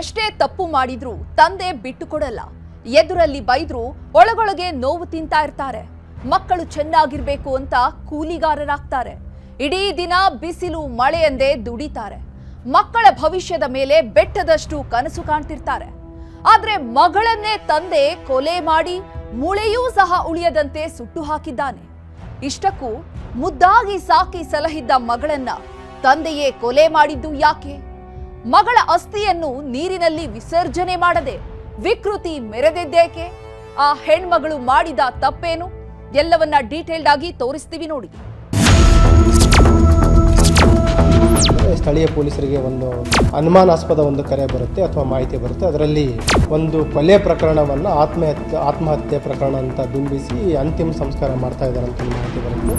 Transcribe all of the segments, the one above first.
ಎಷ್ಟೇ ತಪ್ಪು ಮಾಡಿದ್ರೂ ತಂದೆ ಬಿಟ್ಟುಕೊಡಲ್ಲ. ಎದುರಲ್ಲಿ ಬೈದ್ರೂ ಒಳಗೊಳಗೆ ನೋವು ತಿಂತಾ ಇರ್ತಾರೆ. ಮಕ್ಕಳು ಚೆನ್ನಾಗಿರ್ಬೇಕು ಅಂತ ಕೂಲಿಗಾರರಾಗ್ತಾರೆ. ಇಡೀ ದಿನ ಬಿಸಿಲು ಮಳೆ ಎಂದೇ ದುಡಿತಾರೆ. ಮಕ್ಕಳ ಭವಿಷ್ಯದ ಮೇಲೆ ಬೆಟ್ಟದಷ್ಟು ಕನಸು ಕಾಣ್ತಿರ್ತಾರೆ. ಆದ್ರೆ ಮಗಳನ್ನೇ ತಂದೆ ಕೊಲೆ ಮಾಡಿ ಮೂಳೆಯೂ ಸಹ ಉಳಿಯದಂತೆ ಸುಟ್ಟು ಹಾಕಿದ್ದಾನೆ. ಇಷ್ಟಕ್ಕೂ ಮುದ್ದಾಗಿ ಸಾಕಿ ಸಲಹಿದ್ದ ಮಗಳನ್ನ ತಂದೆಯೇ ಕೊಲೆ ಮಾಡಿದ್ದು ಯಾಕೆ? ಮಗಳ ಅಸ್ಥಿಯನ್ನು ನೀರಿನಲ್ಲಿ ವಿಸರ್ಜನೆ ಮಾಡದೆ ವಿಕೃತಿ ಮೆರೆದಿದ್ದೇಕೆ? ಆ ಹೆಣ್ಮಗಳು ಮಾಡಿದ ತಪ್ಪೇನು? ಎಲ್ಲವನ್ನ ಡೀಟೇಲ್ಡ್ ಆಗಿ ತೋರಿಸ್ತೀವಿ ನೋಡಿ. ಸ್ಥಳೀಯ ಪೊಲೀಸರಿಗೆ ಒಂದು ಅನುಮಾನಾಸ್ಪದ ಒಂದು ಕರೆ ಬರುತ್ತೆ ಅಥವಾ ಮಾಹಿತಿ ಬರುತ್ತೆ. ಅದರಲ್ಲಿ ಒಂದು ಕೊಲೆ ಪ್ರಕರಣವನ್ನು ಆತ್ಮಹತ್ಯೆ ಪ್ರಕರಣ ಅಂತ ಬಿಂಬಿಸಿ ಅಂತಿಮ ಸಂಸ್ಕಾರ ಮಾಡ್ತಾ ಇದ್ದಾರೆ ಅಂತ ಮಾಹಿತಿ ಬರುತ್ತೆ.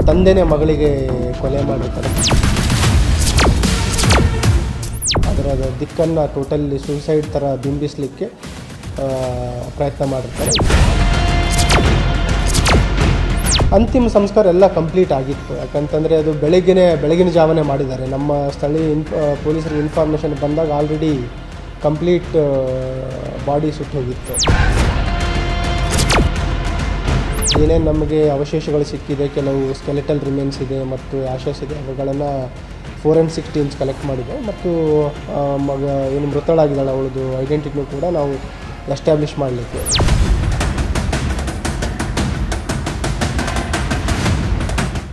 ತಂದೆನೇ ಮಗಳಿಗೆ ಕೊಲೆ ಮಾಡಿರ್ತಾರೆ. ಅದರ ದಿಕ್ಕನ್ನು ಟೋಟಲಿ ಸೂಸೈಡ್ ಥರ ಬಿಂಬಿಸಲಿಕ್ಕೆ ಪ್ರಯತ್ನ ಮಾಡಿರ್ತಾರೆ. ಅಂತಿಮ ಸಂಸ್ಕಾರ ಎಲ್ಲ ಕಂಪ್ಲೀಟ್ ಆಗಿತ್ತು. ಯಾಕಂತಂದರೆ ಅದು ಬೆಳಗಿನ ಜಾವನೆ ಮಾಡಿದ್ದಾರೆ. ನಮ್ಮ ಸ್ಥಳೀಯ ಪೊಲೀಸರಿಗೆ ಇನ್ಫಾರ್ಮೇಷನ್ ಬಂದಾಗ ಆಲ್ರೆಡಿ ಕಂಪ್ಲೀಟ್ ಬಾಡಿ ಸುಟ್ಟು ಹೋಗಿತ್ತು. ಏನೇನು ನಮಗೆ ಅವಶೇಷಗಳು ಸಿಕ್ಕಿದೆ, ಕೆಲವು ಸ್ಕೆಲೆಟಲ್ ರಿಮೇನ್ಸ್ ಇದೆ ಮತ್ತು ಆಶಸ್ ಇದೆ, ಅವುಗಳನ್ನು ಫೋರೆನ್ಸಿಕ್ ಟೀಮ್ಸ್ ಕಲೆಕ್ಟ್ ಮಾಡಿದೆ. ಮತ್ತು ಏನು ಮೃತಳಾಗಿದ್ದಾಳೆ ಅವಳದು ಐಡೆಂಟಿಟಿನೂ ಕೂಡ ನಾವು ಎಸ್ಟಾಬ್ಲಿಷ್ ಮಾಡಲಿಕ್ಕೆ.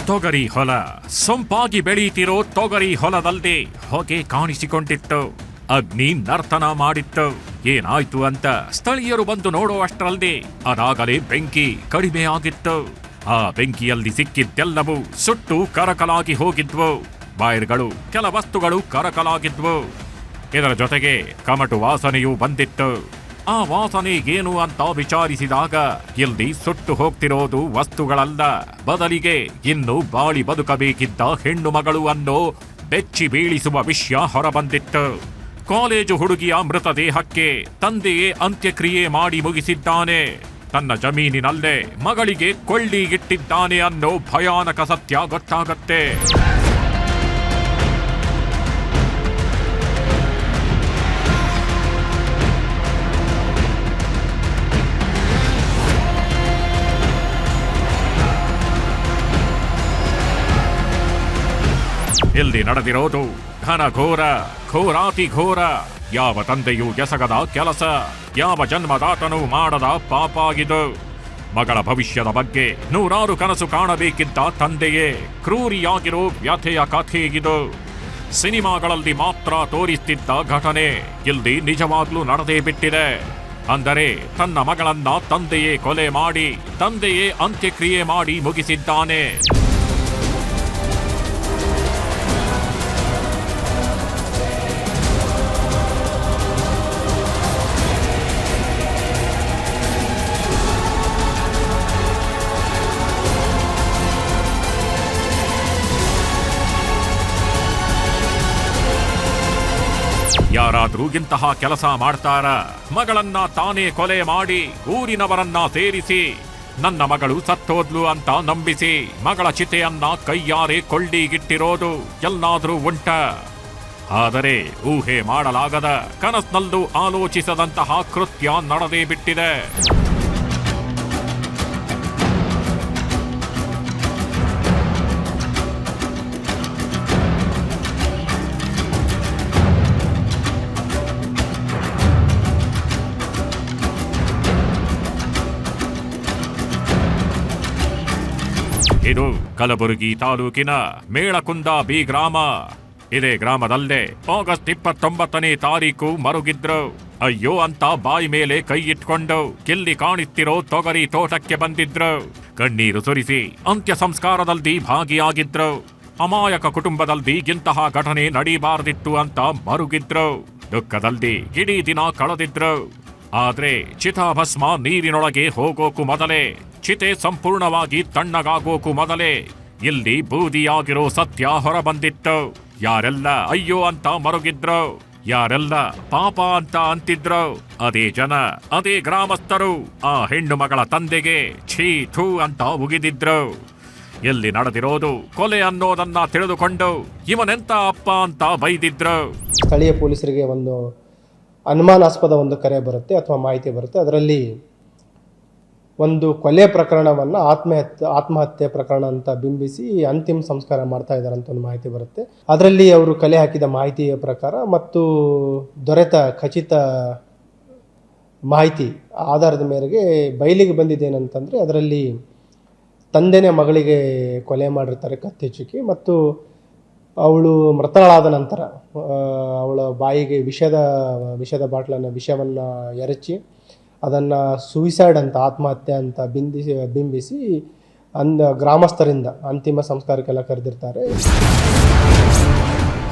ತೊಗರಿ ಹೊಲ ಸೊಂಪಾಗಿ ಬೆಳೆಯುತ್ತಿರೋ ತೊಗರಿ ಹೊಲದಲ್ಲಿ ಹೊಗೆ ಕಾಣಿಸಿಕೊಂಡಿತ್ತು. ಅಗ್ನಿ ನರ್ತನ ಮಾಡಿತ್ತು. ಏನಾಯ್ತು ಅಂತ ಸ್ಥಳೀಯರು ಬಂದು ನೋಡುವಷ್ಟರಲ್ಲಿ ಅದಾಗಲೇ ಬೆಂಕಿ ಕಡಿಮೆ ಆಗಿತ್ತು. ಆ ಬೆಂಕಿಯಲ್ಲಿ ಸಿಕ್ಕಿದ್ದೆಲ್ಲವೂ ಸುಟ್ಟು ಕರಕಲಾಗಿ ಹೋಗಿದ್ವು. ವೈರ್ಗಳು, ಕೆಲ ವಸ್ತುಗಳು ಕರಕಲಾಗಿದ್ವು. ಇದರ ಜೊತೆಗೆ ಕಮಟು ವಾಸನೆಯೂ ಬಂದಿತ್ತು. ಆ ವಾಸನೆ ಏನು ಅಂತ ವಿಚಾರಿಸಿದಾಗ ಇಲ್ಲಿ ಸುಟ್ಟು ಹೋಗ್ತಿರೋದು ವಸ್ತುಗಳಲ್ಲ, ಬದಲಿಗೆ ಇನ್ನು ಬಾಳಿ ಬದುಕಬೇಕಿದ್ದ ಹೆಣ್ಣು ಮಗಳು ಅನ್ನೋ ಬೆಚ್ಚಿ ಬೀಳಿಸುವ ವಿಷಯ ಹೊರಬಂದಿತ್ತು. ಕಾಲೇಜು ಹುಡುಗಿಯ ಮೃತದೇಹಕ್ಕೆ ತಂದೆಯೇ ಅಂತ್ಯಕ್ರಿಯೆ ಮಾಡಿ ಮುಗಿಸಿದ್ದಾನೆ. ತನ್ನ ಜಮೀನಿನಲ್ಲೇ ಮಗಳಿಗೆ ಕೊಳ್ಳಿ ಇಟ್ಟಿದ್ದಾನೆ ಅನ್ನೋ ಭಯಾನಕ ಸತ್ಯ ಗೊತ್ತಾಗತ್ತೆ. ಇಲ್ಲಿ ನಡೆದಿರೋದು ಘನಘೋರ, ಘೋರಾತಿ ಘೋರ. ಯಾವ ತಂದೆಯೂ ಎಸಗದ ಕೆಲಸ, ಯಾವ ಜನ್ಮದಾತನೂ ಮಾಡದ ಪಾಪ ಇದು. ಮಗಳ ಭವಿಷ್ಯದ ಬಗ್ಗೆ ನೂರಾರು ಕನಸು ಕಾಣಬೇಕಿದ್ದ ತಂದೆಯೇ ಕ್ರೂರಿಯಾಗಿರೋ ವ್ಯಥೆಯ ಕಥೆ ಇದು. ಸಿನಿಮಾಗಳಲ್ಲಿ ಮಾತ್ರ ತೋರಿಸ್ತಿದ್ದ ಘಟನೆ ಇಲ್ಲಿ ನಿಜವಾಗ್ಲೂ ನಡೆದೇ ಬಿಟ್ಟಿದೆ. ಅಂದರೆ ತನ್ನ ಮಗಳನ್ನ ತಂದೆಯೇ ಕೊಲೆ ಮಾಡಿ, ತಂದೆಯೇ ಅಂತ್ಯಕ್ರಿಯೆ ಮಾಡಿ ಮುಗಿಸಿದ್ದಾನೆ. ಯಾರಾದ್ರೂ ಇಂತಹ ಕೆಲಸ ಮಾಡ್ತಾರ? ಮಗಳನ್ನ ತಾನೇ ಕೊಲೆ ಮಾಡಿ ಊರಿನವರನ್ನ ಸೇರಿಸಿ ನನ್ನ ಮಗಳು ಸತ್ತೋದ್ಲು ಅಂತ ನಂಬಿಸಿ ಮಗಳ ಚಿತೆಯನ್ನ ಕೈಯಾರೆ ಕೊಳ್ಳಿಗಿಟ್ಟಿರೋದು ಎಲ್ಲಾದ್ರೂ ಉಂಟ? ಆದರೆ ಊಹೆ ಮಾಡಲಾಗದ, ಕನಸ್ನಲ್ಲೂ ಆಲೋಚಿಸದಂತಹ ಕೃತ್ಯ ನಡೆದೇ ಬಿಟ್ಟಿದೆ. ಇದು ಕಲಬುರಗಿ ತಾಲೂಕಿನ ಮೇಳಕುಂದ ಬಿ ಗ್ರಾಮ. ಇದೇ ಗ್ರಾಮದಲ್ಲೇ ಆಗಸ್ಟ್ 29ನೇ ತಾರೀಕು ಮರುಗಿದ್ರು. ಅಯ್ಯೋ ಅಂತ ಬಾಯಿ ಮೇಲೆ ಕೈ ಇಟ್ಕೊಂಡು ಕಿಲ್ಲಿ ಕಾಣಿಸ್ತಿರೋ ತೊಗರಿ ತೋಟಕ್ಕೆ ಬಂದಿದ್ರು. ಕಣ್ಣೀರು ಸುರಿಸಿ ಅಂತ್ಯ ಸಂಸ್ಕಾರದಲ್ಲಿ ಭಾಗಿಯಾಗಿದ್ರು. ಅಮಾಯಕ ಕುಟುಂಬದಲ್ಲಿ ಇಂತಹ ಘಟನೆ ನಡೀಬಾರ್ದಿತ್ತು ಅಂತ ಮರುಗಿದ್ರು. ದುಃಖದಲ್ಲಿ ಇಡೀ ದಿನ ಕಳೆದಿದ್ರು. ಆದ್ರೆ ಚಿತಾಭಸ್ಮ ನೀರಿನೊಳಗೆ ಹೋಗೋಕು ಮೊದಲೇ, ಚಿತೆ ಸಂಪೂರ್ಣವಾಗಿ ತಣ್ಣಗಾಗೋಕು ಮೊದಲೇ ಇಲ್ಲಿ ಬೂದಿಯಾಗಿರೋ ಸತ್ಯ ಹೊರಬಂದಿತ್ತು. ಯಾರೆಲ್ಲ ಅಯ್ಯೋ ಅಂತ ಮರುಗಿದ್ರು, ಯಾರೆಲ್ಲ ಪಾಪ ಅಂತ ಅಂತಿದ್ರು, ಅದೇ ಜನ, ಅದೇ ಗ್ರಾಮಸ್ಥರು ಆ ಹೆಣ್ಣು ಮಗಳ ತಂದೆಗೆ ಛೀ ಥೂ ಅಂತ ಉಗಿದಿದ್ರು. ಎಲ್ಲಿ ನಡೆದಿರೋದು ಕೊಲೆ ಅನ್ನೋದನ್ನ ತಿಳಿದುಕೊಂಡು ಇವನೆಂತ ಅಪ್ಪ ಅಂತ ಬೈದಿದ್ರು. ಸ್ಥಳೀಯ ಪೊಲೀಸರಿಗೆ ಒಂದು ಅನುಮಾನಾಸ್ಪದ ಒಂದು ಕರೆ ಬರುತ್ತೆ ಅಥವಾ ಮಾಹಿತಿ ಬರುತ್ತೆ. ಅದರಲ್ಲಿ ಒಂದು ಕೊಲೆ ಪ್ರಕರಣವನ್ನು ಆತ್ಮಹತ್ಯೆ ಪ್ರಕರಣ ಅಂತ ಬಿಂಬಿಸಿ ಅಂತಿಮ ಸಂಸ್ಕಾರ ಮಾಡ್ತಾ ಇದ್ದಾರೆ ಅಂತ ಒಂದು ಮಾಹಿತಿ ಬರುತ್ತೆ. ಅದರಲ್ಲಿ ಅವರು ಕಲೆ ಹಾಕಿದ ಮಾಹಿತಿಯ ಪ್ರಕಾರ ಮತ್ತು ದೊರೆತ ಖಚಿತ ಮಾಹಿತಿ ಆಧಾರದ ಮೇರೆಗೆ ಬಯಲಿಗೆ ಬಂದಿದ್ದೇನಂತಂದರೆ, ಅದರಲ್ಲಿ ತಂದೆನೇ ಮಗಳಿಗೆ ಕೊಲೆ ಮಾಡಿರ್ತಾರೆ ಕತ್ತೆಚುಕಿ, ಮತ್ತು ಅವಳು ಮೃತಳಾದ ನಂತರ ಅವಳ ಬಾಯಿಗೆ ವಿಷದ ವಿಷವನ್ನು ಎರಚಿ ಅದನ್ನು ಸೂಯಿಸೈಡ್ ಅಂತ, ಆತ್ಮಹತ್ಯೆ ಅಂತ ಬಿಂಬಿಸಿ ಗ್ರಾಮಸ್ಥರಿಂದ ಅಂತಿಮ ಸಂಸ್ಕಾರಕ್ಕೆಲ್ಲ ಕರೆದಿರ್ತಾರೆ.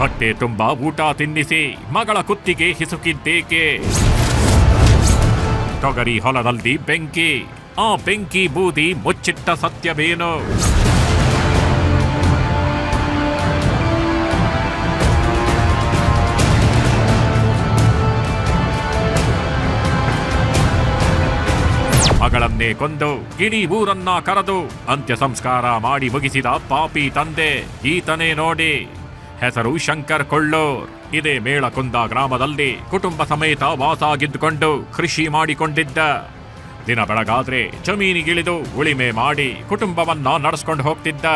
ಹೊಟ್ಟೆ ತುಂಬಾ ಊಟ ತಿನ್ನಿಸಿ ಮಗಳ ಕುತ್ತಿಗೆ ಹಿಸುಕಿದ್ದೇಕೆ? ತೊಗರಿ ಹೊಲದಲ್ಲಿ ಬೆಂಕಿ, ಆ ಬೆಂಕಿ ಬೂದಿ ಮುಚ್ಚಿಟ್ಟ ಸತ್ಯವೇನು? ಮಗಳನ್ನೇ ಕೊಂದು ಇಡೀ ಊರನ್ನ ಕರೆದು ಅಂತ್ಯ ಸಂಸ್ಕಾರ ಮಾಡಿ ಮುಗಿಸಿದ ಪಾಪಿ ತಂದೆ ಈತನೇ ನೋಡಿ. ಹೆಸರು ಶಂಕರ್ ಕೊಳ್ಳೂರ್. ಇದೇ ಮೇಳಕುಂದ ಗ್ರಾಮದಲ್ಲಿ ಕುಟುಂಬ ಸಮೇತ ವಾಸಾಗಿದ್ದುಕೊಂಡು ಕೃಷಿ ಮಾಡಿಕೊಂಡಿದ್ದ. ದಿನ ಬೆಳಗಾದ್ರೆ ಜಮೀನಿಗಿಳಿದು ಉಳಿಮೆ ಮಾಡಿ ಕುಟುಂಬವನ್ನ ನಡೆಸ್ಕೊಂಡು ಹೋಗ್ತಿದ್ದ.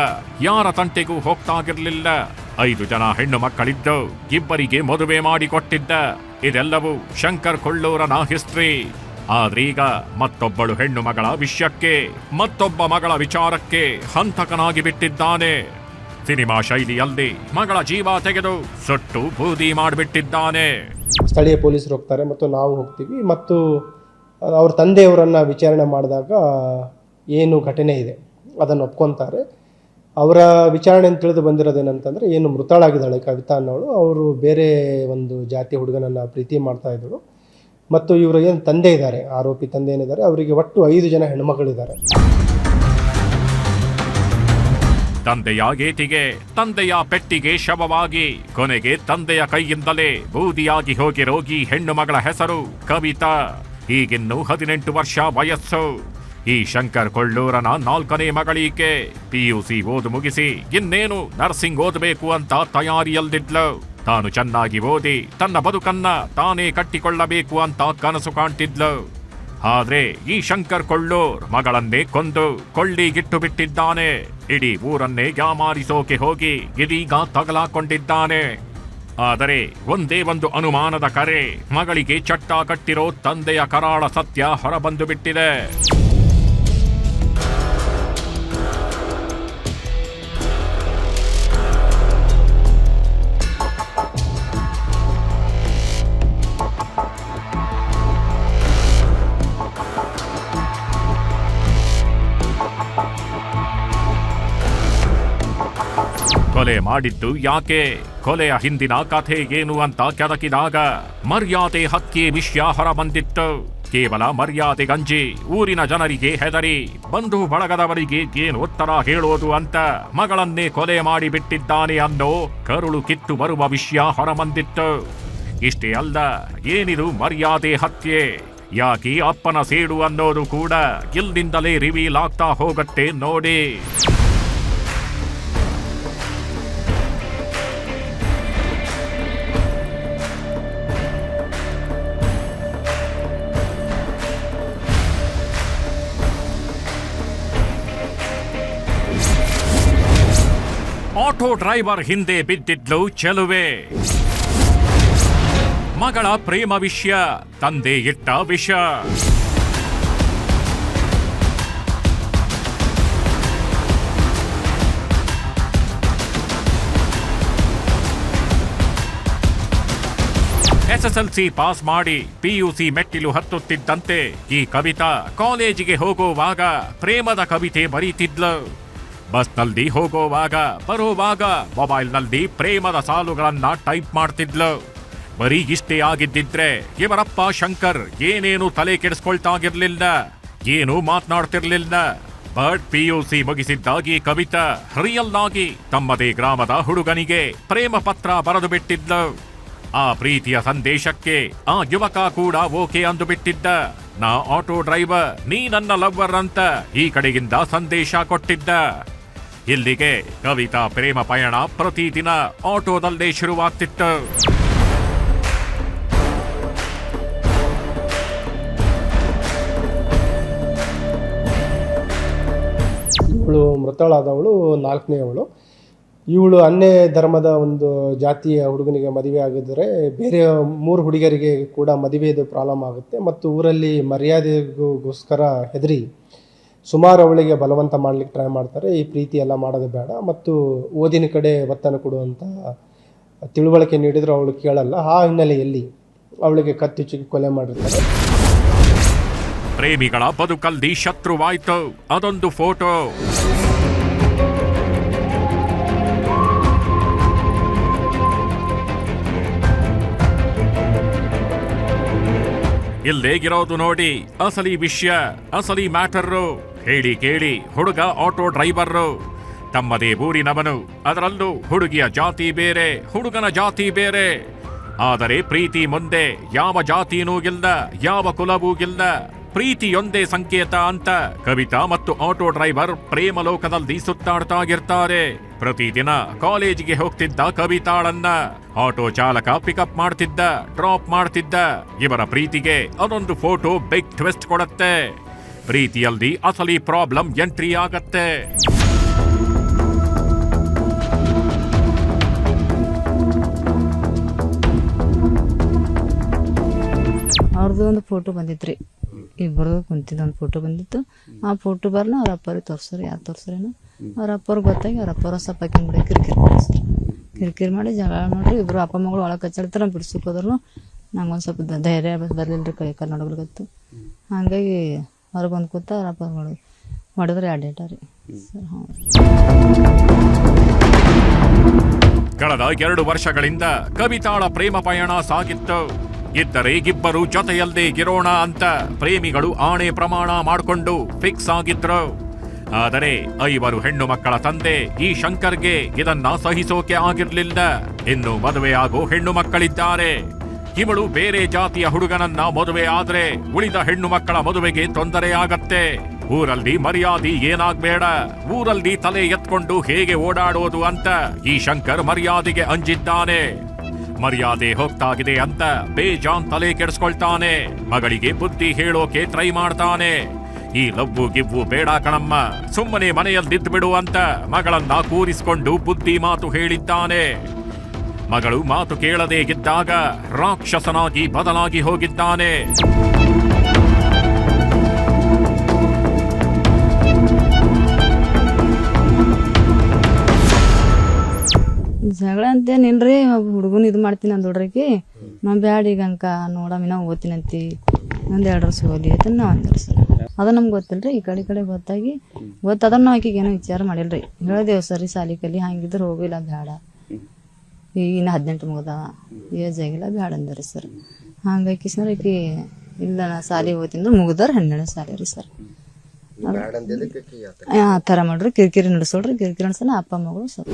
ಯಾರ ತಂಟೆಗೂ ಹೋಗ್ತಾಗಿರ್ಲಿಲ್ಲ. 5 ಜನ ಹೆಣ್ಣು ಮಕ್ಕಳಿದ್ದು 2 ಮದುವೆ ಮಾಡಿಕೊಟ್ಟಿದ್ದ. ಇದೆಲ್ಲವೂ ಶಂಕರ್ ಕೊಳ್ಳೂರನ ಹಿಸ್ಟ್ರಿ. ಆದ್ರೀಗ ಮತ್ತೊಬ್ಬಳು ಹೆಣ್ಣು ಮಗಳ ವಿಷಯಕ್ಕೆ, ಮತ್ತೊಬ್ಬ ಮಗಳ ವಿಚಾರಕ್ಕೆ ಹಂತಕನಾಗಿ ಬಿಟ್ಟಿದ್ದಾನೆ. ಸಿನಿಮಾ ಶೈಲಿಯಲ್ಲಿ ಮಗಳ ಜೀವ ತೆಗೆದು ಸುಟ್ಟು ಬೂದಿ ಮಾಡಿಬಿಟ್ಟಿದ್ದಾನೆ. ಸ್ಥಳೀಯ ಪೊಲೀಸರು ಹೋಗ್ತಾರೆ ಮತ್ತು ನಾವು ಹೋಗ್ತೀವಿ, ಮತ್ತು ಅವ್ರ ತಂದೆಯವರನ್ನು ವಿಚಾರಣೆ ಮಾಡಿದಾಗ ಏನು ಘಟನೆ ಇದೆ ಅದನ್ನು ಒಪ್ಕೊತಾರೆ. ಅವರ ವಿಚಾರಣೆಯನ್ನು ತಿಳಿದು ಬಂದಿರೋದೇನಂತಂದರೆ, ಏನು ಮೃತಳಾಗಿದ್ದಾಳೆ ಕವಿತಾ ಅನ್ನೋಳು, ಅವರು ಬೇರೆ ಒಂದು ಜಾತಿ ಹುಡುಗನನ್ನು ಪ್ರೀತಿ ಮಾಡ್ತಾ ಇದ್ದಳು. ಮತ್ತು ಇವರು ಏನು ತಂದೆ ಇದ್ದಾರೆ, ಆರೋಪಿ ತಂದೆ ಏನಿದ್ದಾರೆ, ಅವರಿಗೆ ಒಟ್ಟು 5 ಜನ ಹೆಣ್ಮಕ್ಳಿದ್ದಾರೆ. ತಂದೆಯ ಗೇಟಿಗೆ, ತಂದೆಯ ಪೆಟ್ಟಿಗೆ ಶವವಾಗಿ ಕೊನೆಗೆ ತಂದೆಯ ಕೈಯಿಂದಲೇ ಬೂದಿಯಾಗಿ ಹೋಗಿರೋ ಈ ಹೆಣ್ಣು ಮಗಳ ಹೆಸರು ಕವಿತಾ. ಈಗಿನ್ನು 18 ವರ್ಷ ವಯಸ್ಸು. ಈ ಶಂಕರ್ ಕೊಳ್ಳೂರನ 4ನೇ ಮಗಳೀಕೆ. PUC ಓದು ಮುಗಿಸಿ ಇನ್ನೇನು ನರ್ಸಿಂಗ್ ಓದಬೇಕು ಅಂತ ತಯಾರಿಯಲ್ಲಿದ್ಲು. ತಾನು ಚೆನ್ನಾಗಿ ಓದಿ ತನ್ನ ಬದುಕನ್ನ ತಾನೇ ಕಟ್ಟಿಕೊಳ್ಳಬೇಕು ಅಂತ ಕನಸು ಕಾಣ್ತಿದ್ಲು. ಆದ್ರೆ ಈ ಶಂಕರ್ ಕೊಳ್ಳೂರ್ ಮಗಳನ್ನೇ ಕೊಂದು ಕೊಳ್ಳಿಗಿಟ್ಟು ಬಿಟ್ಟಿದ್ದಾನೆ. ಇಡೀ ಊರನ್ನೇ ಯಾಮಾರಿಸೋಕೆ ಹೋಗಿ ಇದೀಗ ತಗಲಾಕೊಂಡಿದ್ದಾನೆ. ಆದರೆ ಒಂದೇ ಒಂದು ಅನುಮಾನದ ಕರೆ, ಮಗಳಿಗೆ ಚಟ್ಟ ಕಟ್ಟಿರೋ ತಂದೆಯ ಕರಾಳ ಸತ್ಯ ಹೊರಬಂದು ಬಿಟ್ಟಿದೆ. ಕೊಲೆ ಮಾಡಿದ್ದು ಯಾಕೆ, ಕೊಲೆಯ ಹಿಂದಿನ ಕಥೆ ಏನು ಅಂತ ಕೆದಕಿದಾಗ ಮರ್ಯಾದೆ ಹತ್ಯೆ ವಿಷಯ ಹೊರಬಂದಿತ್ತು. ಕೇವಲ ಮರ್ಯಾದೆಗಂಜಿ ಊರಿನ ಜನರಿಗೆ ಹೆದರಿ ಬಂಧು ಬಳಗದವರಿಗೆ ಏನು ಉತ್ತರ ಹೇಳೋದು ಅಂತ ಮಗಳನ್ನೇ ಕೊಲೆ ಮಾಡಿ ಬಿಟ್ಟಿದ್ದಾನೆ ಅನ್ನೋ ಕರುಳು ಕಿತ್ತು ಬರುವ ವಿಷಯ ಹೊರಬಂದಿತ್ತು. ಇಷ್ಟೇ ಅಲ್ಲ, ಏನಿದು ಮರ್ಯಾದೆ ಹತ್ಯೆ, ಯಾಕೆ ಅಪ್ಪನ ಸೇಡು ಅನ್ನೋದು ಕೂಡ ಇಲ್ಲಿಂದಲೇ ರಿವೀಲ್ ಆಗ್ತಾ ಹೋಗತ್ತೆ ನೋಡಿ. ಆಟೋ ಡ್ರೈವರ್ ಹಿಂದೆ ಬಿದ್ದಿದ್ಲು ಚೆಲುವೆ. ಮಗಳ ಪ್ರೇಮ ವಿಷಯ, ತಂದೆ ಇಟ್ಟ ವಿಷ. SSLC ಪಾಸ್ ಮಾಡಿ PUC ಮೆಟ್ಟಿಲು ಹತ್ತುತ್ತಿದ್ದಂತೆ ಈ ಕವಿತಾ ಕಾಲೇಜಿಗೆ ಹೋಗುವಾಗ ಪ್ರೇಮದ ಕವಿತೆ ಬರೀತಿದ್ಲು. ಬಸ್ನಲ್ಲಿ ಹೋಗೋವಾಗ ಬರೋವಾಗ ಮೊಬೈಲ್ನಲ್ಲಿ ಪ್ರೇಮದ ಸಾಲುಗಳನ್ನ ಟೈಪ್ ಮಾಡ್ತಿದ್ಲು. ಬರೀ ಇಷ್ಟೇ ಆಗಿದ್ದಿದ್ರೆ ಇವರಪ್ಪ ಶಂಕರ್ ಏನೇನು ತಲೆ ಕೆಡಿಸ್ಕೊಳ್ತಾಗಿರ್ಲಿಲ್ಲ, ಏನೂ ಮಾತನಾಡ್ತಿರ್ಲಿಲ್ಲ. ಬಟ್ PUC ಮುಗಿಸಿದ್ದಾಗಿ ಕವಿತಾ ರಿಯಲ್ ಆಗಿ ತಮ್ಮದೇ ಗ್ರಾಮದ ಹುಡುಗನಿಗೆ ಪ್ರೇಮ ಪತ್ರ ಬರೆದು ಬಿಟ್ಟಿದ್ಲು. ಆ ಪ್ರೀತಿಯ ಸಂದೇಶಕ್ಕೆ ಆ ಯುವಕ ಕೂಡ ಓಕೆ ಅಂದು ಬಿಟ್ಟಿದ್ದ. ನಾ ಆಟೋ ಡ್ರೈವರ್, ನೀ ನನ್ನ ಲವ್ವರ್ ಅಂತ ಈ ಕಡೆಗಿಂದ ಸಂದೇಶ ಕೊಟ್ಟಿದ್ದ. ಇಲ್ಲಿಗೆ ಕವಿತಾ ಪ್ರೇಮ ಪಯಣ ಪ್ರತಿದಿನ ಆಟೋದಲ್ಲೇ ಶುರುವಾಗ್ತಿತ್ತು. ಒಬ್ಬಳು ಮೃತಳಾದವಳು 4ನೇಯವಳು. ಇವಳು ಅನ್ಯ ಧರ್ಮದ ಒಂದು ಜಾತಿಯ ಹುಡುಗನಿಗೆ ಮದುವೆ ಆಗಿದ್ದರೆ ಬೇರೆ 3 ಹುಡುಗರಿಗೆ ಕೂಡ ಮದುವೆದು ಪ್ರಾಬ್ಲಮ್ ಆಗುತ್ತೆ ಮತ್ತು ಊರಲ್ಲಿ ಮರ್ಯಾದೆಗೋಸ್ಕರ ಹೆದರಿ ಸುಮಾರು ಅವಳಿಗೆ ಬಲವಂತ ಮಾಡಲಿಕ್ಕೆ ಟ್ರೈ ಮಾಡ್ತಾರೆ. ಈ ಪ್ರೀತಿ ಎಲ್ಲ ಮಾಡೋದು ಬೇಡ ಮತ್ತು ಓದಿನ ಕಡೆ ಒತ್ತನ್ನು ಕೊಡುವಂಥ ತಿಳುವಳಿಕೆ ನೀಡಿದರೂ ಅವಳು ಕೇಳಲ್ಲ. ಆ ಹಿನ್ನೆಲೆಯಲ್ಲಿ ಅವಳಿಗೆ ಕತ್ತಿಚ್ಚಿ ಕೊಲೆ ಮಾಡಿರ್ತಾರೆ. ಪ್ರೇಮಿಗಳ ಬದುಕಲ್ಲಿ ಶತ್ರುವಾಯ್ತು ಅದೊಂದು ಫೋಟೋ. ಇಲ್ಲೇಗಿರೋದು ನೋಡಿ ಅಸಲಿ ವಿಷಯ, ಅಸಲಿ ಮ್ಯಾಟರ್ರು. ಹೇಳಿ ಕೇಳಿ, ಹುಡುಗ ಆಟೋ ಡ್ರೈವರ್ರು, ತಮ್ಮದೇ ಊರಿನವನು. ಅದರಲ್ಲೂ ಹುಡುಗಿಯ ಜಾತಿ ಬೇರೆ, ಹುಡುಗನ ಜಾತಿ ಬೇರೆ. ಆದರೆ ಪ್ರೀತಿ ಮುಂದೆ ಯಾವ ಜಾತಿನೂ ಇಲ್ಲ, ಯಾವ ಕುಲವೂ ಇಲ್ಲ. ಪ್ರೀತಿಯೊಂದೇ ಸಂಕೇತ ಅಂತ ಕವಿತಾ ಮತ್ತು ಆಟೋ ಡ್ರೈವರ್ ಪ್ರೇಮ ಲೋಕದಲ್ಲಿ ಸುತ್ತಾಡ್ತಾ ಇರ್ತಾರೆ. ಪ್ರತಿದಿನ ಕಾಲೇಜಿಗೆ ಹೋಗ್ತಿದ್ದ ಕವಿತಾಳನ್ನ ಆಟೋ ಚಾಲಕ ಪಿಕಪ್ ಮಾಡ್ತಿದ್ದ, ಡ್ರಾಪ್ ಮಾಡ್ತಿದ್ದ. ಇವರ ಪ್ರೀತಿಗೆ ಅದೊಂದು ಫೋಟೋ ಬಿಗ್ ಟ್ವಿಸ್ಟ್ ಕೊಡುತ್ತೆ. ಪ್ರೀತಿಯಲ್ಲಿ ಅಸಲಿ ಪ್ರಾಬ್ಲಮ್ ಎಂಟ್ರಿ ಆಗತ್ತೆ. ಅವ್ರದ್ದು ಒಂದು ಫೋಟೋ ಬಂದಿತ್ರಿ, ಇಬ್ಬರದು ಕುಂತಿದ್ದು ಒಂದು ಫೋಟೋ ಬಂದಿತ್ತು. ಆ ಫೋಟೋ ಬರ್ನ ಅವ್ರ ಅಪ್ಪರಿಗೆ ತೋರ್ಸ್ರಿ, ಯಾರು ತೋರ್ಸ್ರೇನು ಅವ್ರ ಅಪ್ಪವ್ರಿಗೆ ಗೊತ್ತಾಗಿ ಅವ್ರ ಅಪ್ಪರ ಸಪ್ಪ ಬಿಡಿ ಕಿರಿಕಿರಿ ಮಾಡಿ ಜಗಳ ಮಾಡ್ರಿ. ಇಬ್ರು ಅಪ್ಪ ಮಗಳು ಒಳಗೆ ಕಚ್ಚಾಡ್ತಾರೆ. ಬಿಡ್ಸಕ್ಕೆ ಹೋದ್ರು ನಂಗೆ ಒಂದು ಸ್ವಲ್ಪ ಧೈರ್ಯ ಬರ್ಲಿಲ್ರಿ, ಕೈ ನೋಡೋರ್ಗತ್ತು. ಹಾಗಾಗಿ ಹೊರಗೆ ಬಂದು ಕೂತ ಅವ್ರ ಅಪ್ಪ ಮಗಳು ಮಾಡಿದ್ರೆ 2 ಡೇಟ ರೀ ಸರ್. ಕಳೆದ 2 ವರ್ಷಗಳಿಂದ ಕವಿತಾಳ ಪ್ರೇಮ ಪಯಣ ಸಾಗಿತ್ತು. ಇದ್ದರೆ ಇಬ್ಬರು ಜೊತೆಯಲ್ಲೇ ಇರೋಣ ಅಂತ ಪ್ರೇಮಿಗಳು ಆಣೆ ಪ್ರಮಾಣ ಮಾಡಿಕೊಂಡು ಫಿಕ್ಸ್ ಆಗಿದ್ರು. ಆದರೆ 5 ಹೆಣ್ಣು ಮಕ್ಕಳ ತಂದೆ ಈ ಶಂಕರ್ಗೆ ಇದನ್ನ ಸಹಿಸೋಕೆ ಆಗಿರ್ಲಿಲ್ಲ. ಇನ್ನು ಮದುವೆಯಾಗೋ ಹೆಣ್ಣು ಮಕ್ಕಳಿದ್ದಾರೆ. ಇವಳು ಬೇರೆ ಜಾತಿಯ ಹುಡುಗನನ್ನ ಮದುವೆ ಆದ್ರೆ ಉಳಿದ ಹೆಣ್ಣು ಮಕ್ಕಳ ಮದುವೆಗೆ ತೊಂದರೆ ಆಗತ್ತೆ. ಊರಲ್ಲಿ ಮರ್ಯಾದೆ ಏನಾಗ್ಬೇಡ, ಊರಲ್ಲಿ ತಲೆ ಎತ್ಕೊಂಡು ಹೇಗೆ ಓಡಾಡೋದು ಅಂತ ಈ ಶಂಕರ್ ಮರ್ಯಾದೆಗೆ ಅಂಜಿದ್ದಾನೆ. ಮರ್ಯಾದೆ ಹೋಗ್ತಾಗಿದೆ ಅಂತ ಬೇಜಾನ್ ತಲೆ ಕೆಡಿಸ್ಕೊಳ್ತಾನೆ. ಮಗಳಿಗೆ ಬುದ್ಧಿ ಹೇಳೋಕೆ ಟ್ರೈ ಮಾಡ್ತಾನೆ. ಈ ಲವ್ವು ಗಿವ್ವು ಬೇಡ ಕಣಮ್ಮ, ಸುಮ್ಮನೆ ಮನೆಯಲ್ಲಿದ್ದು ಬಿಡು ಅಂತ ಮಗಳನ್ನ ಕೂರಿಸಿಕೊಂಡು ಬುದ್ಧಿ ಮಾತು ಹೇಳಿದ್ದಾನೆ. ಮಗಳು ಮಾತು ಕೇಳದೆ ಇದ್ದಾಗ ರಾಕ್ಷಸನಾಗಿ ಬದಲಾಗಿ ಹೋಗಿದ್ದಾನೆ. ಜಗಳ ಅಂತೇನಿಲ್ರಿ, ಹುಡುಗನ ಇದು ಮಾಡ್ತೀನಿ ಅಂದೋಡ್ರಿಗೆ ನಾವು ಬ್ಯಾಡ ಈಗ ಅಂಕ ನೋಡಮ್ಮ ನಾವು ಓದ್ತೀನಿ ಅಂತಿ, ಒಂದು 2 ವರ್ಷ ಹೋಗ್ಲಿ ಅಂತ ನಾವು ಅಂದ್ರಿ ಸರ್. ಅದು ನಮ್ಗೆ ಗೊತ್ತಿಲ್ರಿ. ಈ ಕಡೆ ಗೊತ್ತಾಗಿ ಗೊತ್ತದ ನಾವು ಆಕಿಗೆ ಏನೋ ವಿಚಾರ ಮಾಡಿಲ್ರಿ. ಹೇಳಿದೆವು ಸರಿ ಸಾಲಿ ಕಲಿ ಹಂಗಿದ್ರೆ ಹೋಗಿಲ್ಲ ಬೇಡ, ಈಗ ಇನ್ನು 18 ಮುಗ್ದ ಏಜ್ ಆಗಿಲ್ಲ ಬೇಡ ಅಂದ್ರಿ ಸರ್. ಹಂಗಾಗಿ ಸರ್ ಆಕಿ ಇಲ್ಲ ನಾ ಸಾಲಿ ಓದ್ತೀನಿ ಮುಗ್ದಾರ 12ನೇ ಸಾಲಿ ರೀ ಸರ್. ಆ ಥರ ಮಾಡ್ರಿ, ಕಿರಿಕಿರಿ ನಡೆಸೋಡ್ರಿ. ಕಿರಿಕಿರಿ ನಡೆಸೋಣ ಅಪ್ಪ ಮಗಳು ಸರ್.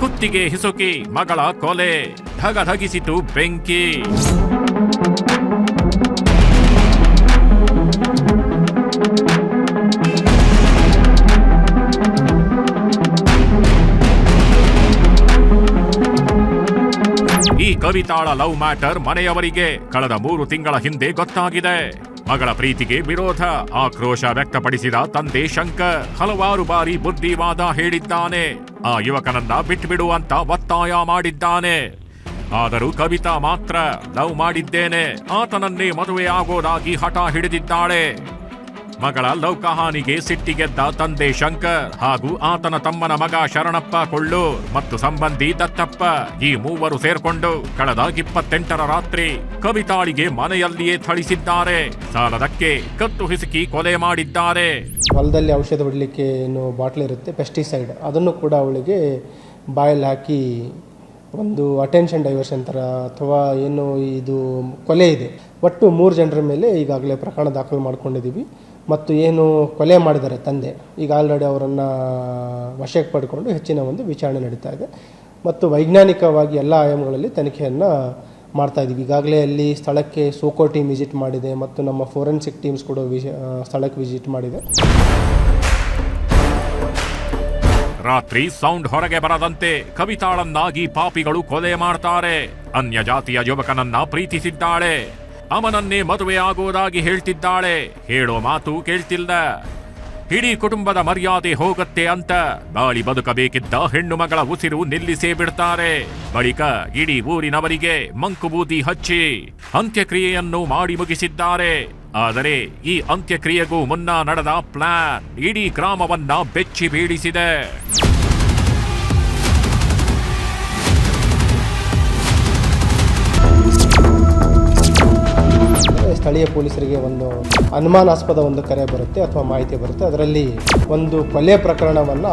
ಕುತ್ತಿಗೆ ಹಿಸುಕಿ ಮಗಳ ಕೊಲೆ, ಧಗಧಗಿಸಿತು ಬೆಂಕಿ. ಈ ಕವಿತಾಳ ಲವ್ ಮ್ಯಾಟರ್ ಮನೆಯವರಿಗೆ ಕಳೆದ 3 ತಿಂಗಳ ಹಿಂದೆ ಗೊತ್ತಾಗಿದೆ. ಮಗಳ ಪ್ರೀತಿಗೆ ವಿರೋಧ, ಆಕ್ರೋಶ ವ್ಯಕ್ತಪಡಿಸಿದ ತಂದೆ ಶಂಕರ್ ಹಲವಾರು ಬಾರಿ ಬುದ್ಧಿವಾದ ಹೇಳಿದ್ದಾನೆ. ಆ ಯುವಕನನ್ನ ಬಿಟ್ಬಿಡು ಅಂತ ಒತ್ತಾಯ ಮಾಡಿದ್ದಾನೆ. ಆದರೂ ಕವಿತಾ ಮಾತ್ರ ಲವ್ ಮಾಡಿದ್ದೇನೆ, ಆತನನ್ನೇ ಮದುವೆ ಆಗೋದಾಗಿ ಹಠ ಹಿಡಿದಿದ್ದಾಳೆ. ಮಗಳ ಲವ್ ಕಹಾನಿಗೆ ಸಿಟ್ಟಿಗೆದ್ದ ತಂದೆ ಶಂಕರ್ ಹಾಗೂ ಆತನ ತಮ್ಮನ ಮಗ ಶರಣಪ್ಪ ಕೊಳ್ಳೂರ್ ಮತ್ತು ಸಂಬಂಧಿ ದತ್ತಪ್ಪ ಈ 3 ಸೇರ್ಕೊಂಡು ಕಳೆದ 28ರ ರಾತ್ರಿ ಕವಿತಾಳಿಗೆ ಮನೆಯಲ್ಲಿಯೇ ಥಳಿಸಿದ್ದಾರೆ. ಸಾಲದಕ್ಕೆ ಕತ್ತು ಹಿಸುಕಿ ಕೊಲೆ ಮಾಡಿದ್ದಾರೆ. ಹೊಲದಲ್ಲಿ ಔಷಧ ಹೊಡಲಿಕ್ಕೆ ಏನು ಬಾಟ್ಲ್ ಇರುತ್ತೆ, ಪೆಸ್ಟಿಸೈಡ್, ಅದನ್ನು ಕೂಡ ಅವಳಿಗೆ ಬಾಯಲ್ಲಿ ಹಾಕಿ ಒಂದು ಅಟೆನ್ಷನ್ ಡೈವರ್ಷನ್ ಥರ ಅಥವಾ ಏನು ಇದು ಕೊಲೆ ಇದೆ. ಒಟ್ಟು 3 ಜನರ ಮೇಲೆ ಈಗಾಗಲೇ ಪ್ರಕರಣ ದಾಖಲು ಮಾಡ್ಕೊಂಡಿದ್ದೀವಿ. ಮತ್ತು ಏನು ಕೊಲೆ ಮಾಡಿದ್ದಾರೆ ತಂದೆ, ಈಗ ಆಲ್ರೆಡಿ ಅವರನ್ನು ವಶಕ್ಕೆ ಪಡ್ಕೊಂಡು ಹೆಚ್ಚಿನ ಒಂದು ವಿಚಾರಣೆ ನಡೀತಾ ಇದೆ. ಮತ್ತು ವೈಜ್ಞಾನಿಕವಾಗಿ ಎಲ್ಲ ಆಯಾಮಗಳಲ್ಲಿ ತನಿಖೆಯನ್ನು ಮಾಡ್ತಾ ಇದ್ದೀವಿ. ಈಗಾಗಲೇ ಅಲ್ಲಿ ಸ್ಥಳಕ್ಕೆ ಸೋಕೋ ಟೀಮ್ ವಿಸಿಟ್ ಮಾಡಿದೆ ಮತ್ತು ನಮ್ಮ ಫೋರೆನ್ಸಿಕ್ ಟೀಮ್ಸ್ ಕೂಡ ಸ್ಥಳಕ್ಕೆ ವಿಸಿಟ್ ಮಾಡಿದೆ. ರಾತ್ರಿ ಸೌಂಡ್ ಹೊರಗೆ ಬರದಂತೆ ಕವಿತಾಳನ್ನಾಗಿ ಪಾಪಿಗಳು ಕೊಲೆ ಮಾಡ್ತಾರೆ. ಅನ್ಯ ಜಾತಿಯ ಯುವಕನನ್ನ ಪ್ರೀತಿಸಿದ್ದಾಳೆ, ಅವನನ್ನೇ ಮದುವೆ ಆಗೋದಾಗಿ ಹೇಳ್ತಿದ್ದಾಳೆ. ಹೇಳೋ ಮಾತು ಕೇಳ್ತಿಲ್ಲ. ಇಡೀ ಕುಟುಂಬದ ಮರ್ಯಾದೆ ಹೋಗುತ್ತೆ ಅಂತ ಬಾಳಿ ಬದುಕಬೇಕಿದ್ದ ಹೆಣ್ಣು ಮಗಳ ಉಸಿರು ನಿಲ್ಲಿಸೇ ಬಿಡ್ತಾರೆ. ಬಳಿಕ ಇಡೀ ಊರಿನವರಿಗೆ ಮಂಕುಬೂದಿ ಹಚ್ಚಿ ಅಂತ್ಯಕ್ರಿಯೆಯನ್ನು ಮಾಡಿ ಮುಗಿಸಿದ್ದಾರೆ. ಆದರೆ ಈ ಅಂತ್ಯಕ್ರಿಯೆಗೂ ಮುನ್ನ ನಡೆದ ಪ್ಲಾನ್ ಇಡೀ ಗ್ರಾಮವನ್ನ ಬೆಚ್ಚಿ ಬೀಳಿಸಿದೆ. ಸ್ಥಳೀಯ ಪೊಲೀಸರಿಗೆ ಒಂದು ಅನುಮಾನಾಸ್ಪದ ಒಂದು ಕರೆ ಬರುತ್ತೆ ಅಥವಾ ಮಾಹಿತಿ ಬರುತ್ತೆ. ಅದರಲ್ಲಿ ಒಂದು ಕೊಲೆ ಪ್ರಕರಣವನ್ನು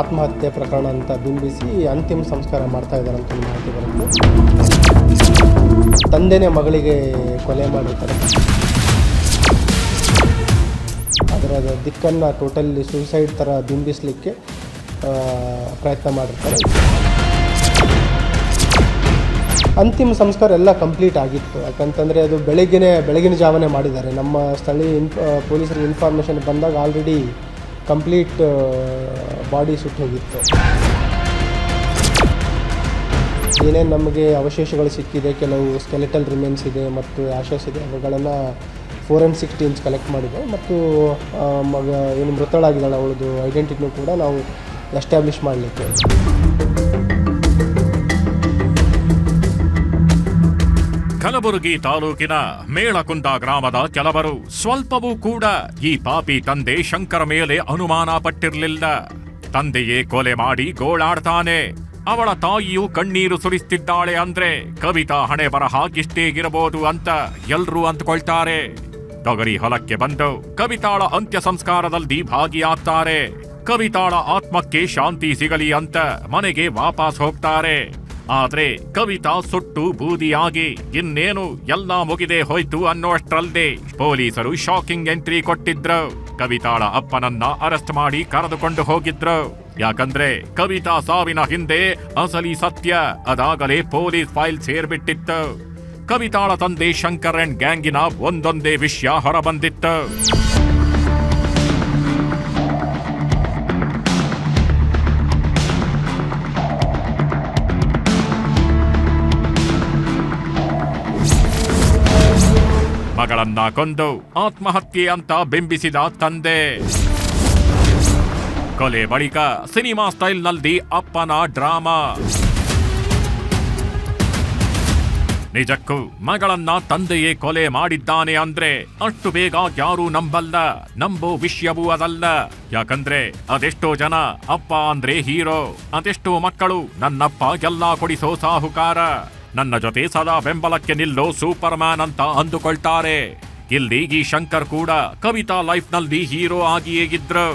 ಆತ್ಮಹತ್ಯೆ ಪ್ರಕರಣ ಅಂತ ಬಿಂಬಿಸಿ ಅಂತಿಮ ಸಂಸ್ಕಾರ ಮಾಡ್ತಾ ಇದ್ದಾರೆ ಅಂತ ಒಂದು ಮಾಹಿತಿ ಬರುತ್ತೆ. ತಂದೆನೇ ಮಗಳಿಗೆ ಕೊಲೆ ಮಾಡಿರ್ತಾರೆ. ಅದರ ದಿಕ್ಕನ್ನು ಟೋಟಲಿ ಸೂಸೈಡ್ ಥರ ಬಿಂಬಿಸಲಿಕ್ಕೆ ಪ್ರಯತ್ನ ಮಾಡಿರ್ತಾರೆ. ಅಂತಿಮ ಸಂಸ್ಕಾರ ಎಲ್ಲ ಕಂಪ್ಲೀಟ್ ಆಗಿತ್ತು. ಯಾಕಂತಂದರೆ ಅದು ಬೆಳಗಿನ ಜಾವನೆ ಮಾಡಿದ್ದಾರೆ. ನಮ್ಮ ಸ್ಥಳೀಯ ಪೊಲೀಸರಿಗೆ ಇನ್ಫಾರ್ಮೇಷನ್ ಬಂದಾಗ ಆಲ್ರೆಡಿ ಕಂಪ್ಲೀಟ್ ಬಾಡಿ ಸುಟ್ಟು ಹೋಗಿತ್ತು. ಏನೇನು ನಮಗೆ ಅವಶೇಷಗಳು ಸಿಕ್ಕಿದೆ, ಕೆಲವು ಸ್ಕೆಲೆಟಲ್ ರಿಮೇನ್ಸ್ ಇದೆ ಮತ್ತು ಆಶಸ್ ಇದೆ, ಅವುಗಳನ್ನು ಫೋರೆನ್ಸಿಕ್ ಟೀಮ್ಸ್ ಕಲೆಕ್ಟ್ ಮಾಡಿದೆ. ಮತ್ತು ಏನು ಮೃತಳಾಗಿದ್ದಾಳೆ ಅವಳದು ಐಡೆಂಟಿಟಿನೂ ಕೂಡ ನಾವು ಎಸ್ಟಾಬ್ಲಿಷ್ ಮಾಡಲಿಕ್ಕೆ. ಕಲಬುರಗಿ ತಾಲೂಕಿನ ಮೇಳಕುಂದ ಗ್ರಾಮದ ಕೆಲವರು ಸ್ವಲ್ಪವೂ ಕೂಡ ಈ ಪಾಪಿ ತಂದೆ ಶಂಕರ ಮೇಲೆ ಅನುಮಾನ ಪಟ್ಟಿರಲಿಲ್ಲ. ತಂದೆಯೇ ಕೊಲೆ ಮಾಡಿ ಗೋಳಾಡ್ತಾನೆ, ಅವಳ ತಾಯಿಯು ಕಣ್ಣೀರು ಸುರಿಸ್ತಿದ್ದಾಳೆ ಅಂದ್ರೆ ಕವಿತಾ ಹಣೆ ಬರಹ ಇಷ್ಟೇ ಇರಬಹುದು ಅಂತ ಎಲ್ರೂ ಅಂದ್ಕೊಳ್ತಾರೆ. ತೊಗರಿ ಹೊಲಕ್ಕೆ ಬಂದು ಕವಿತಾಳ ಅಂತ್ಯ ಸಂಸ್ಕಾರದಲ್ಲಿ ಭಾಗಿಯಾಗ್ತಾರೆ. ಕವಿತಾಳ ಆತ್ಮಕ್ಕೆ ಶಾಂತಿ ಸಿಗಲಿ ಅಂತ ಮನೆಗೆ ವಾಪಸ್ ಹೋಗ್ತಾರೆ. ಆದ್ರೆ ಕವಿತಾ ಸುಟ್ಟು ಬೂದಿಯಾಗಿ ಇನ್ನೇನು ಎಲ್ಲ ಮುಗಿದೇ ಹೋಯ್ತು ಅನ್ನೋಷ್ಟರಲ್ಲೇ ಪೊಲೀಸರು ಶಾಕಿಂಗ್ ಎಂಟ್ರಿ ಕೊಟ್ಟಿದ್ರು. ಕವಿತಾಳ ಅಪ್ಪನನ್ನ ಅರೆಸ್ಟ್ ಮಾಡಿ ಕರೆದುಕೊಂಡು ಹೋಗಿದ್ರು. ಯಾಕಂದ್ರೆ ಕವಿತಾ ಸಾವಿನ ಹಿಂದೆ ಅಸಲಿ ಸತ್ಯ ಅದಾಗಲೇ ಪೊಲೀಸ್ ಫೈಲ್ ಸೇರ್ಬಿಟ್ಟಿತ್ತು. ಕವಿತಾಳ ತಂದೆ ಶಂಕರ್ ಅಂಡ್ ಗ್ಯಾಂಗಿನ ಒಂದೊಂದೇ ವಿಷಯ ಹೊರಬಂದಿತ್ತು. ಮಗಳನ್ನ ಕೊಂದು ಆತ್ಮಹತ್ಯೆ ಅಂತ ಬಿಂಬಿಸಿದ ತಂದೆ. ಕೊಲೆ ಬಳಿಕ ಸಿನಿಮಾ ಸ್ಟೈಲ್ನಲ್ಲಿ ಅಪ್ಪನ ಡ್ರಾಮಾ. ನಿಜಕ್ಕೂ ಮಗಳನ್ನ ತಂದೆಯೇ ಕೊಲೆ ಮಾಡಿದ್ದಾನೆ ಅಂದ್ರೆ ಅಷ್ಟು ಬೇಗ ಯಾರೂ ನಂಬಲ್ಲ. ನಂಬೋ ವಿಷಯವೂ ಅದಲ್ಲ. ಯಾಕಂದ್ರೆ ಅದೆಷ್ಟೋ ಜನ ಅಪ್ಪ ಅಂದ್ರೆ ಹೀರೋ, ಅದೆಷ್ಟೋ ಮಕ್ಕಳು ನನ್ನಪ್ಪ ಎಲ್ಲಾ ಕೊಡಿಸೋ ಸಾಹುಕಾರ, ನನ್ನ ಜೊತೆ ಸದಾ ಬೆಂಬಲಕ್ಕೆ ನಿಲ್ಲೋ ಸೂಪರ್ ಮ್ಯಾನ್ ಅಂತ ಅಂದುಕೊಳ್ತಾರೆ. ಇಲ್ಲಿ ಈ ಶಂಕರ್ ಕೂಡ ಕವಿತಾ ಲೈಫ್ ನಲ್ಲಿ ಹೀರೋ ಆಗಿಯೇ ಇದ್ರು.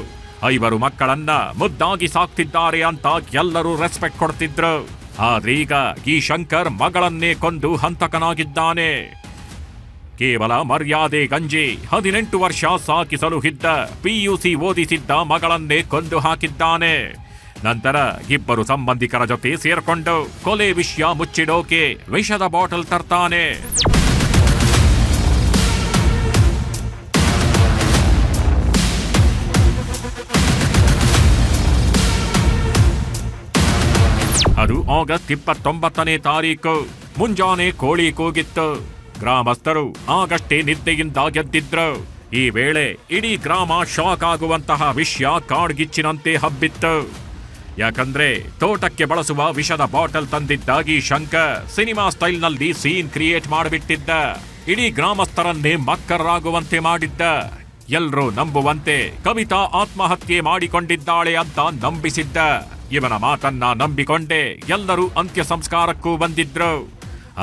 5 ಮಕ್ಕಳನ್ನ ಮುದ್ದಾಗಿ ಸಾಕ್ತಿದ್ದಾರೆ ಅಂತ ಎಲ್ಲರೂ ರೆಸ್ಪೆಕ್ಟ್ ಕೊಡ್ತಿದ್ರು. ಆದ್ರೀಗ ಈ ಶಂಕರ್ ಮಗಳನ್ನೇ ಕೊಂದು ಹಂತಕನಾಗಿದ್ದಾನೆ. ಕೇವಲ ಮರ್ಯಾದೆ ಗಂಜಿ 18 ವರ್ಷ ಸಾಕಿಸಲು ಇದ್ದ PUC ಓದಿಸಿದ್ದ ಮಗಳನ್ನೇ ಕೊಂದು ಹಾಕಿದ್ದಾನೆ. ನಂತರ ಇಬ್ಬರು ಸಂಬಂಧಿಕರ ಜೊತೆ ಸೇರ್ಕೊಂಡು ಕೊಲೆ ವಿಷಯ ಮುಚ್ಚಿಡೋಕೆ ವಿಷದ ಬಾಟಲ್ ತರ್ತಾನೆ. ಅದು ಆಗಸ್ಟ್ 29ನೇ ತಾರೀಕು ಮುಂಜಾನೆ ಕೋಳಿ ಕೂಗಿತ್ತು. ಗ್ರಾಮಸ್ಥರು ಆಗಷ್ಟೇ ನಿದ್ದೆಯಿಂದ ಗೆದ್ದಿದ್ರು. ಈ ವೇಳೆ ಇಡೀ ಗ್ರಾಮ ಶಾಕ್ ಆಗುವಂತಹ ವಿಷಯ ಕಾಡ್ಗಿಚ್ಚಿನಂತೆ ಹಬ್ಬಿತ್ತು. ಯಾಕಂದ್ರೆ ತೋಟಕ್ಕೆ ಬಳಸುವ ವಿಷದ ಬಾಟಲ್ ತಂದಿದ್ದಾಗಿ ಶಂಕರ್ ಸಿನಿಮಾ ಸ್ಟೈಲ್ನಲ್ಲಿ ಸೀನ್ ಕ್ರಿಯೇಟ್ ಮಾಡಿಬಿಟ್ಟಿದ್ದ. ಇಡೀ ಗ್ರಾಮಸ್ಥರನ್ನೇ ಮಕ್ಕರಾಗುವಂತೆ ಮಾಡಿದ್ದ. ಎಲ್ರೂ ನಂಬುವಂತೆ ಕವಿತಾ ಆತ್ಮಹತ್ಯೆ ಮಾಡಿಕೊಂಡಿದ್ದಾಳೆ ಅಂತ ನಂಬಿಸಿದ್ದ. ಇವನ ಮಾತನ್ನ ನಂಬಿಕೊಂಡೇ ಎಲ್ಲರೂ ಅಂತ್ಯ ಸಂಸ್ಕಾರಕ್ಕೂ ಬಂದಿದ್ರು.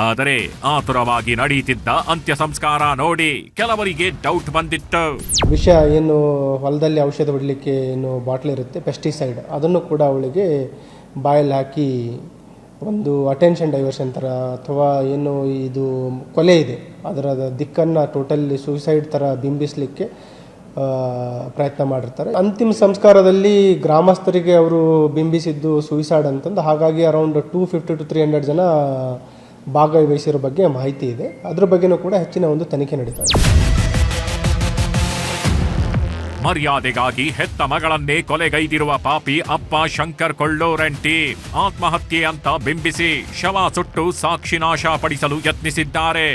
ಆದರೆ ಆತುರವಾಗಿ ನಡೆಯುತ್ತಿದ್ದ ಅಂತ್ಯ ಸಂಸ್ಕಾರ ನೋಡಿ ಕೆಲವರಿಗೆ ಡೌಟ್ ಬಂದಿತ್ತು. ವಿಷ ಏನು ಹೊಲದಲ್ಲಿ ಔಷಧ ಹೊಡಲಿಕ್ಕೆ ಏನು ಬಾಟ್ಲ್ ಇರುತ್ತೆ, ಪೆಸ್ಟಿಸೈಡ್, ಅದನ್ನು ಕೂಡ ಅವಳಿಗೆ ಬಾಯಲ್ಲಿ ಹಾಕಿ ಒಂದು ಅಟೆನ್ಷನ್ ಡೈವರ್ಷನ್ ಥರ ಅಥವಾ ಏನು ಇದು ಕೊಲೆ ಇದೆ ಅದರ ದಿಕ್ಕನ್ನು ಟೋಟಲಿ ಸೂಸೈಡ್ ಥರ ಬಿಂಬಿಸಲಿಕ್ಕೆ ಪ್ರಯತ್ನ ಮಾಡಿರ್ತಾರೆ. ಅಂತಿಮ ಸಂಸ್ಕಾರದಲ್ಲಿ ಗ್ರಾಮಸ್ಥರಿಗೆ ಅವರು ಬಿಂಬಿಸಿದ್ದು ಸೂಸೈಡ್ ಅಂತಂದು, ಹಾಗಾಗಿ ಅರೌಂಡ್ 250 to 300 ಜನ ಭಾಗವಹಿಸಿರೋ ಬಗ್ಗೆ ಮಾಹಿತಿ ಇದೆ. ಅದ್ರ ಬಗ್ಗೆನೂ ಕೂಡ ಹೆಚ್ಚಿನ ಒಂದು ತನಿಖೆ ನಡೀತಾ ಇದೆ. ಮರ್ಯಾದೆಗಾಗಿ ಹೆತ್ತ ಮಗಳನ್ನೇ ಕೊಲೆಗೈದಿರುವ ಪಾಪಿ ಅಪ್ಪ ಶಂಕರ್ ಕೊಳ್ಳೋರೆಂಟಿ ಆತ್ಮಹತ್ಯೆ ಅಂತ ಬಿಂಬಿಸಿ ಶವ ಸುಟ್ಟು ಸಾಕ್ಷಿ ನಾಶ ಪಡಿಸಲು ಯತ್ನಿಸಿದ್ದಾರೆ.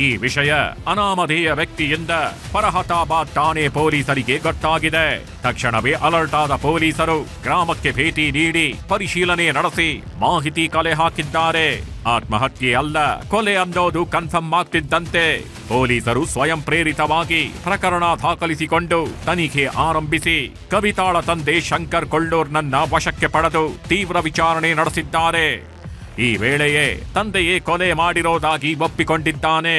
ಈ ವಿಷಯ ಅನಾಮಧೇಯ ವ್ಯಕ್ತಿಯಿಂದ ಫರಹತಾಬಾದ್ ಠಾಣೆ ಪೊಲೀಸರಿಗೆ ಗೊತ್ತಾಗಿದೆ. ತಕ್ಷಣವೇ ಅಲರ್ಟ್ ಆದ ಪೊಲೀಸರು ಗ್ರಾಮಕ್ಕೆ ಭೇಟಿ ನೀಡಿ ಪರಿಶೀಲನೆ ನಡೆಸಿ ಮಾಹಿತಿ ಕಲೆ ಹಾಕಿದ್ದಾರೆ. ಆತ್ಮಹತ್ಯೆ ಅಲ್ಲ, ಕೊಲೆ ಅನ್ನೋದು ಕನ್ಫರ್ಮ್ ಆಗ್ತಿದ್ದಂತೆ ಪೊಲೀಸರು ಸ್ವಯಂ ಪ್ರೇರಿತವಾಗಿ ಪ್ರಕರಣ ದಾಖಲಿಸಿಕೊಂಡು ತನಿಖೆ ಆರಂಭಿಸಿ ಕವಿತಾಳ ತಂದೆ ಶಂಕರ್ ಕೊಳ್ಳೂರ್ನನ್ನ ವಶಕ್ಕೆ ಪಡೆದು ತೀವ್ರ ವಿಚಾರಣೆ ನಡೆಸಿದ್ದಾರೆ. ಈ ವೇಳೆಯೇ ತಂದೆಯೇ ಕೊಲೆ ಮಾಡಿರೋದಾಗಿ ಒಪ್ಪಿಕೊಂಡಿದ್ದಾನೆ.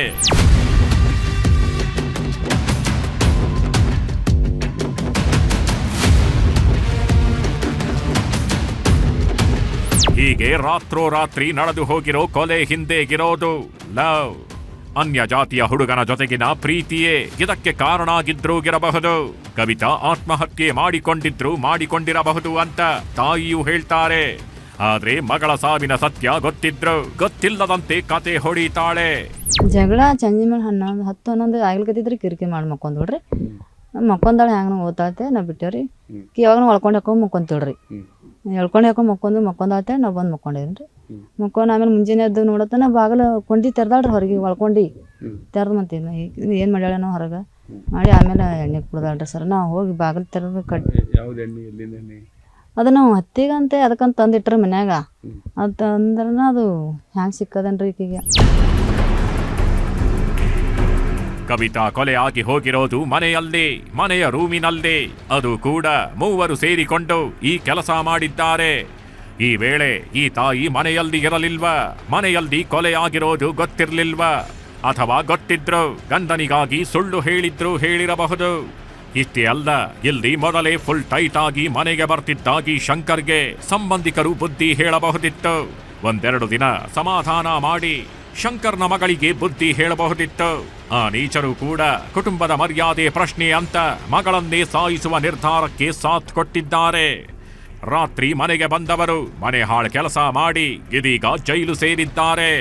ಹೀಗೆ ರಾತ್ರೋರಾತ್ರಿ ನಡೆದು ಹೋಗಿರೋ ಕೊಲೆ ಹಿಂದೆಗಿರೋದು ಲವ್. ಅನ್ಯ ಜಾತಿಯ ಹುಡುಗನ ಜೊತೆಗಿನ ಪ್ರೀತಿಯೇ ಇದಕ್ಕೆ ಕಾರಣ ಆಗಿದ್ರೂಗಿರಬಹುದು. ಕವಿತಾ ಆತ್ಮಹತ್ಯೆ ಮಾಡಿಕೊಂಡಿರಬಹುದು ಅಂತ ತಾಯಿಯೂ ಹೇಳ್ತಾರೆ. ಆದ್ರೆ ಮಗಳ ಸಾವಿನ ಸತ್ಯ ಗೊತ್ತಿಲ್ಲದಂತೆ ಕತೆ ಹೊಡಿತಾಳೆ. ಜಗಳ ಸಂಜೆ ಮೇಲೆ 10-11 ಆಗ್ಲಿಕತ್ತಿದ್ರಿ ಕಿರಿಕಿ ಮಾಡಿ ಮಕ್ಕೊಂಡ್ಬಿಡ್ರಿ. ಮಕ್ಕೊಂದಾಳೆ ಹ್ಯಾಂಗ ಓದ್ತಾಳ್ತೆ ನಾ ಬಿಟ್ಟೇವ್ರಿ. ಯಾವಾಗ ಒಳ್ಕೊಂಡು ಹಾಕೊಂಡ್ ಮಕ್ಕೊಂತೇಳ್ರಿ. ಎಳ್ಕೊಂಡು ಹಾಕೊಂಡ್ ಮಕ್ಕೊಂದಾಳ್ತೆ ನಾ ಬಂದು ಮಕ್ಕೊಂಡಿದ್ರಿ. ಮಕ್ಕೊಂಡು ಆಮೇಲೆ ಮುಂಜಾನೆ ಎದ್ದು ನೋಡತ್ತ ನಾ ಬಾಗಲ ಕೊಂಡಿ ತೆರ್ದಾಳ್ರಿ ಹೊರಗೆ ಒಳ್ಕೊಂಡು ತೆರ್ದು ಮತ್ತೆ ಏನು ಮಾಡ್ಯಾಳ ನಾವು ಹೊರಗೆ ಮಾಡಿ ಆಮೇಲೆ ಎಣ್ಣೆ ಕುಡ್ದಾಳ್ರಿ ಸರ್. ನಾವು ಹೋಗಿ ಬಾಗಿಲು ತೆರೆದು ಅದು ನಾವು ಹತ್ತಿಗಂತೆ ಅದಕ್ಕಂತ ತಂದಿಟ್ರಿ ಮನ್ಯಾಗ. ಅದು ತಂದ್ರೆ ಅದು ಹ್ಯಾಂಗೆ ಸಿಕ್ಕದನ್ರಿ ಈಕಿಗೆ. ಕವಿತಾ ಕೊಲೆ ಆಗಿ ಹೋಗಿರೋದು ಮನೆಯ ರೂಮಿನಲ್ಲಿ. ಅದು ಕೂಡ ಮೂವರು ಸೇರಿಕೊಂಡು ಈ ಕೆಲಸ ಮಾಡಿದ್ದಾರೆ. ಈ ವೇಳೆ ಈ ತಾಯಿ ಮನೆಯಲ್ಲಿ ಇರಲಿಲ್ವಾ? ಮನೆಯಲ್ಲಿ ಕೊಲೆ ಆಗಿರೋದು ಗೊತ್ತಿರ್ಲಿಲ್ವಾ? ಅಥವಾ ಗೊತ್ತಿದ್ರು ಗಂಡನಿಗಾಗಿ ಸುಳ್ಳು ಹೇಳಿರಬಹುದು. ಇಷ್ಟೇ ಅಲ್ಲ, ಇಲ್ಲಿ ಮೊದಲೇ ಫುಲ್ ಟೈಟ್ ಆಗಿ ಮನೆಗೆ ಬರ್ತಿದ್ದಾಗಿ ಶಂಕರ್ಗೆ ಸಂಬಂಧಿಕರು ಬುದ್ಧಿ ಹೇಳಬಹುದಿತ್ತು. 1-2 ದಿನ ಸಮಾಧಾನ ಮಾಡಿ ಶಂಕರ್ನ ಮಗಳಿಗೆ ಬುದ್ಧಿ ಹೇಳಬಹುದಿತ್ತು. ಆ ನೀಚರು ಕೂಡ ಕುಟುಂಬದ ಮರ್ಯಾದೆ ಪ್ರಶ್ನೆ ಅಂತ ಮಗಳನ್ನೇ ಸಾಯಿಸುವ ನಿರ್ಧಾರಕ್ಕೆ ಸಾಥ್ ಕೊಟ್ಟಿದ್ದಾರೆ. ರಾತ್ರಿ ಮನೆಗೆ ಬಂದವರು ಮನೆ ಹಾಳು ಕೆಲಸ ಮಾಡಿ ಇದೀಗ ಜೈಲು ಸೇರಿದ್ದಾರೆ.